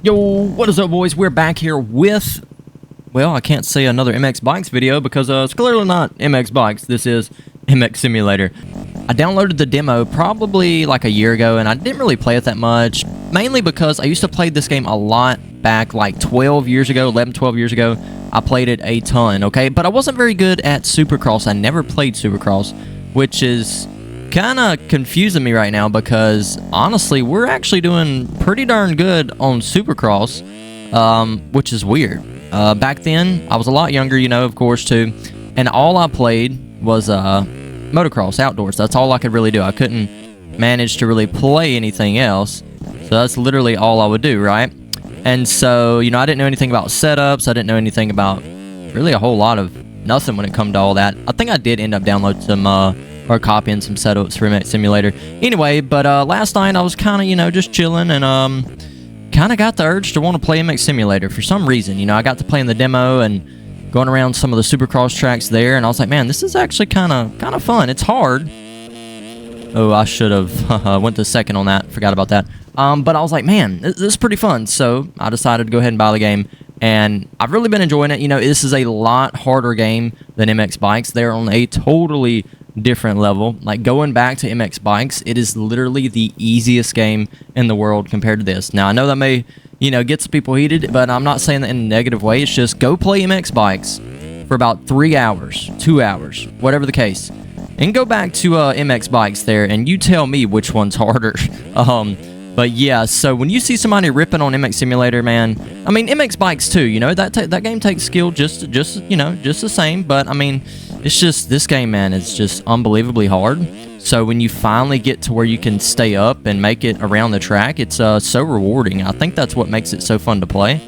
Yo, what is up, boys? We're back here with, well, I can't say another MX Bikes video because it's clearly not MX Bikes. This is MX Simulator. I downloaded the demo probably like a year ago, and I didn't really play it that much, mainly because I used to play this game a lot back like 12 years ago, 11, 12 years ago. I played it a ton, okay? But I wasn't very good at Supercross. I never played Supercross, which is kind of confusing me right now because honestly we're actually doing pretty darn good on Supercross, which is weird. Back then I was a lot younger, you know, of course, too, and all I played was motocross outdoors. That's all I could really do. I couldn't manage to really play anything else, so that's literally all I would do, right? And so, you know, I didn't know anything about setups. I didn't know anything about really a whole lot of nothing when it come to all that. I think I did end up downloading some or copying some setups for MX Simulator. Anyway, but last night I was kind of, you know, just chilling and kind of got the urge to want to play MX Simulator for some reason. You know, I got to play in the demo and going around some of the Supercross tracks there, and I was like, man, this is actually kind of fun. It's hard. Oh, I should have went to second on that. Forgot about that. But I was like, man, this is pretty fun. So I decided to go ahead and buy the game, and I've really been enjoying it. You know, this is a lot harder game than MX Bikes. They're on a totally different level. Like, going back to MX Bikes, it is literally the easiest game in the world compared to this. Now, I know that may, you know, get some people heated, but I'm not saying that in a negative way. It's just go play MX Bikes for about 3 hours, 2 hours, whatever the case, and go back to MX Bikes there, and you tell me which one's harder. But yeah, so when you see somebody ripping on MX Simulator, man, I mean, MX Bikes too, you know, that game takes skill just you know, just the same, but I mean, it's just, this game, man, is just unbelievably hard. So when you finally get to where you can stay up and make it around the track, it's so rewarding. I think that's what makes it so fun to play.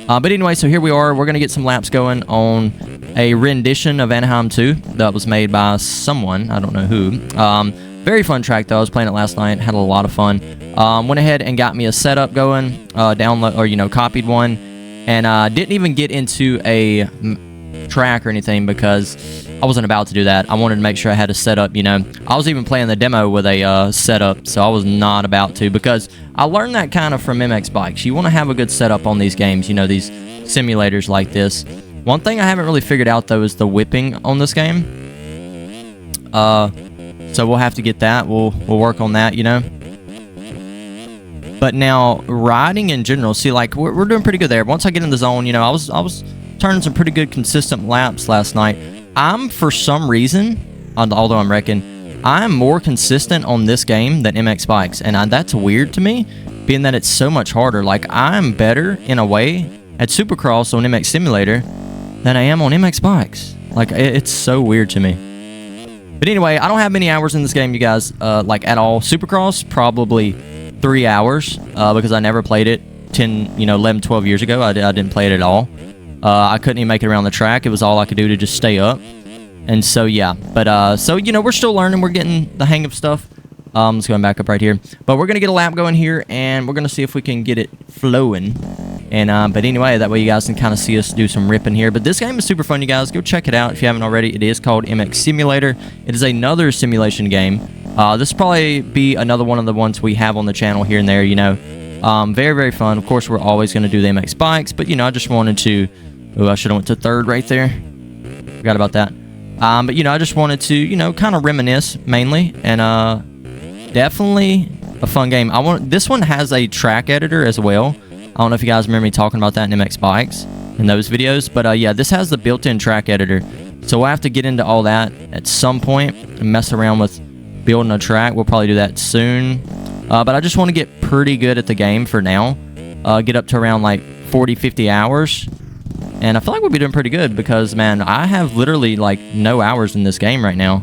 But anyway, so here we are. We're going to get some laps going on a rendition of Anaheim 2 that was made by someone. I don't know who. Very fun track, though. I was playing it last night. Had a lot of fun. Went ahead and got me a setup going. Download, or, you know, copied one. And didn't even get into a track or anything because I wasn't about to do that. I wanted to make sure I had a setup, you know. I was even playing the demo with a setup, so I was not about to, because I learned that kind of from MX Bikes. You want to have a good setup on these games, you know, these simulators like this. One thing I haven't really figured out, though, is the whipping on this game. So we'll have to get that. We'll work on that, you know. But now, riding in general, see, like, we're doing pretty good there. Once I get in the zone, you know, I was turning some pretty good consistent laps last night. I'm, for some reason, although I'm wrecking, I'm more consistent on this game than MX Bikes, and that's weird to me, being that it's so much harder. Like, I'm better, in a way, at Supercross on MX Simulator than I am on MX Bikes. Like, it's so weird to me. But anyway, I don't have many hours in this game, you guys, like, at all. Supercross, probably 3 hours, because I never played it 10, you know, 11, 12 years ago. I didn't play it at all. I couldn't even make it around the track. It was all I could do to just stay up. And so, yeah. But, so, you know, we're still learning. We're getting the hang of stuff. Let's go back up right here. But we're going to get a lap going here, and we're going to see if we can get it flowing. And, but anyway, that way you guys can kind of see us do some ripping here. But this game is super fun, you guys. Go check it out if you haven't already. It is called MX Simulator. It is another simulation game. This will probably be another one of the ones we have on the channel here and there, you know. Very, very fun. Of course, we're always going to do the MX Bikes, but, you know, I just wanted to... Oh, I should have went to third right there. Forgot about that. But, you know, I just wanted to, you know, kind of reminisce, mainly. And, definitely a fun game. This one has a track editor as well. I don't know if you guys remember me talking about that in MX Bikes in those videos. But, yeah, this has the built-in track editor. So we'll have to get into all that at some point and mess around with building a track. We'll probably do that soon. But I just want to get pretty good at the game for now. Get up to around, like, 40, 50 hours. And I feel like we'll be doing pretty good because, man, I have literally, like, no hours in this game right now.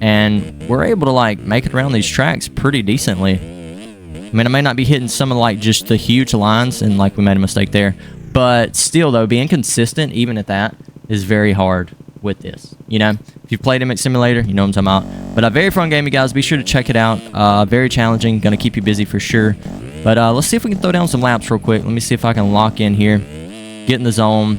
And we're able to, like, make it around these tracks pretty decently. I mean, I may not be hitting some of, like, just the huge lines, and, like, we made a mistake there. But still, though, being consistent, even at that, is very hard with this. You know, if you've played MX Simulator, you know what I'm talking about. But a very fun game, you guys. Be sure to check it out. Very challenging. Going to keep you busy for sure. But let's see if we can throw down some laps real quick. Let me see if I can lock in here. Get in the zone.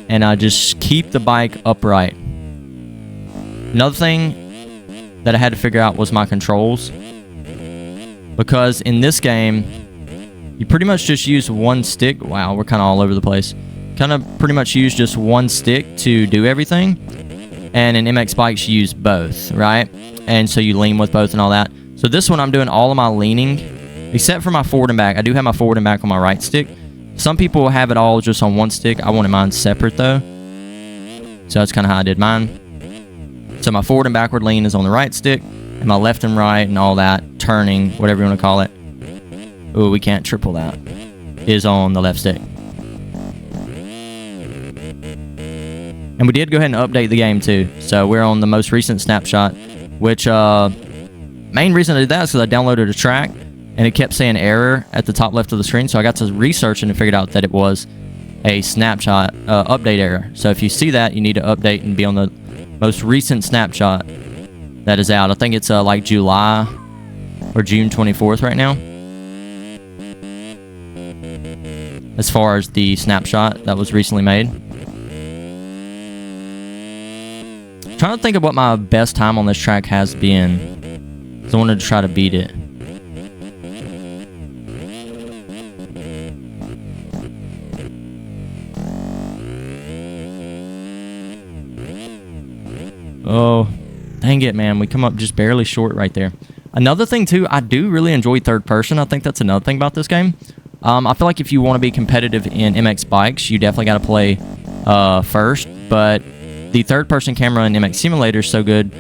And just keep the bike upright. Another thing that I had to figure out was my controls. Because in this game, you pretty much just use one stick. Wow, we're kind of all over the place. Kind of pretty much use just one stick to do everything. And in MX Bikes, you use both, right? And so you lean with both and all that. So this one, I'm doing all of my leaning, except for my forward and back. I do have my forward and back on my right stick. Some people have it all just on one stick. I wanted mine separate, though. So that's kind of how I did mine. So my forward and backward lean is on the right stick, and my left and right and all that, turning, whatever you want to call it. Oh, we can't triple that. Is on the left stick. And we did go ahead and update the game too. So we're on the most recent snapshot, which main reason I did that is because I downloaded a track and it kept saying error at the top left of the screen. So I got to researching and figured out that it was a snapshot update error. So if you see that, you need to update and be on the most recent snapshot that is out. I think it's like July or June 24th right now. As far as the snapshot that was recently made. Trying to think of what my best time on this track has been. So I wanted to try to beat it. Oh, dang it, man. We come up just barely short right there. Another thing, too, I do really enjoy third person. I think that's another thing about this game. I feel like if you want to be competitive in MX Bikes, you definitely got to play first. But the third-person camera in MX Simulator is so good.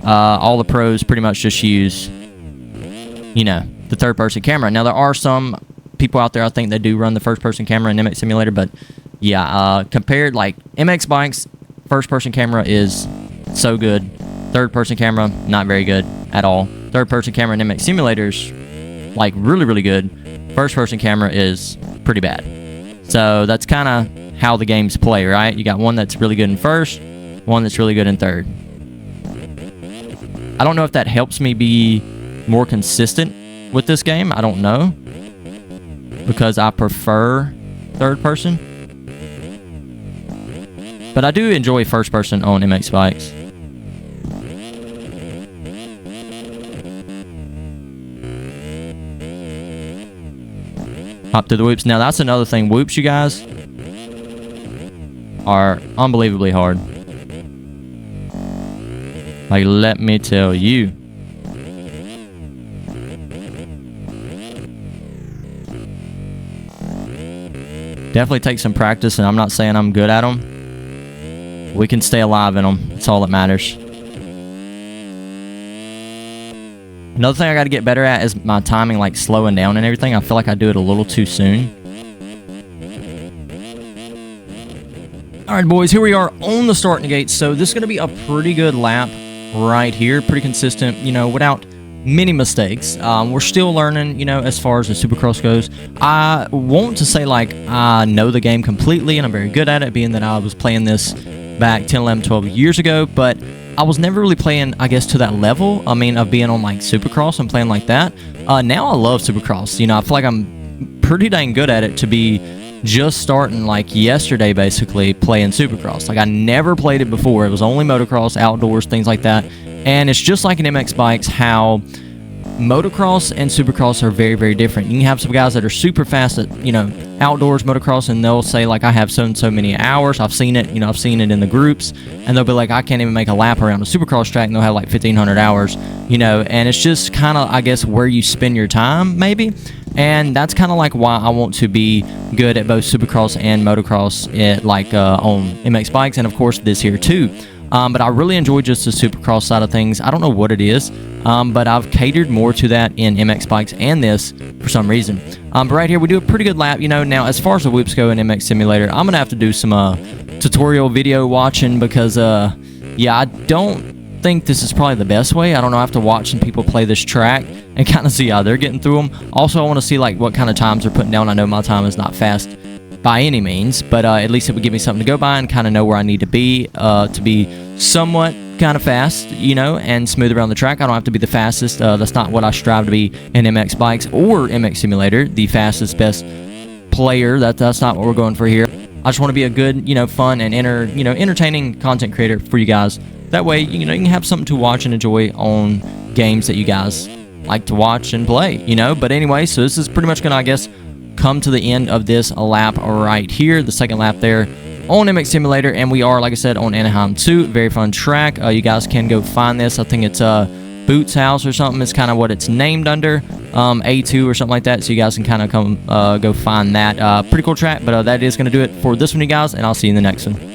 All the pros pretty much just use, you know, the third-person camera. Now, there are some people out there, I think, that do run the first-person camera in MX Simulator. But, yeah, compared, like, MX Bikes, first-person camera is so good. Third-person camera, not very good at all. Third-person camera in MX Simulator's, like, really, really good. First-person camera is pretty bad. So that's kind of how the games play, right? You got one that's really good in first, one that's really good in third. I don't know if that helps me be more consistent with this game. I don't know. Because I prefer third person. But I do enjoy first person on MX Bikes. Hop through the whoops. Now, that's another thing. Whoops, you guys, are unbelievably hard. Like, let me tell you. Definitely take some practice, and I'm not saying I'm good at them. We can stay alive in them. That's all that matters. Another thing I got to get better at is my timing, like slowing down and everything. I feel like I do it a little too soon. Alright, boys, here we are on the starting gate. So this is going to be a pretty good lap right here. Pretty consistent, you know, without many mistakes. We're still learning, you know, as far as the Supercross goes. I want to say, like, I know the game completely and I'm very good at it, being that I was playing this back 10, 11, 12 years ago, but I was never really playing, I guess, to that level. I mean, of being on, like, Supercross and playing like that. Now I love Supercross. You know, I feel like I'm pretty dang good at it to be just starting, like, yesterday, basically, playing Supercross. Like, I never played it before. It was only motocross, outdoors, things like that. And it's just like in MX Bikes how motocross and Supercross are very, very different. You can have some guys that are super fast at, you know, outdoors motocross, and they'll say, like, I have so and so many hours. I've seen it, you know, I've seen it in the groups, and they'll be like, I can't even make a lap around a Supercross track, and they'll have like 1,500 hours, you know, and it's just kind of, I guess, where you spend your time, maybe. And that's kind of like why I want to be good at both Supercross and motocross, like on MX Bikes, and of course this here too. But I really enjoy just the Supercross side of things. I don't know what it is, but I've catered more to that in MX Bikes and this for some reason. But right here, we do a pretty good lap, you know. Now, as far as the whoops go in MX Simulator, I'm going to have to do some tutorial video watching because, yeah, I don't think this is probably the best way. I don't know. I have to watch some people play this track and kind of see how they're getting through them. Also, I want to see, like, what kind of times they're putting down. I know my time is not fast by any means, but at least it would give me something to go by and kind of know where I need to be somewhat kind of fast, you know, and smooth around the track. I don't have to be the fastest. That's not what I strive to be in MX Bikes or MX Simulator, the fastest, best player. That's not what we're going for here. I just want to be a good, you know, fun and entertaining content creator for you guys. That way, you know, you can have something to watch and enjoy on games that you guys like to watch and play, you know. But anyway, so this is pretty much going to, I guess, come to the end of this lap right here, the second lap there on MX Simulator, and we are, like I said, on Anaheim 2. Very fun track. You guys can go find this. I think it's Boots House or something is kind of what it's named under, A2 or something like that, so you guys can kind of come go find that. Pretty cool track, but that is going to do it for this one, you guys, and I'll see you in the next one.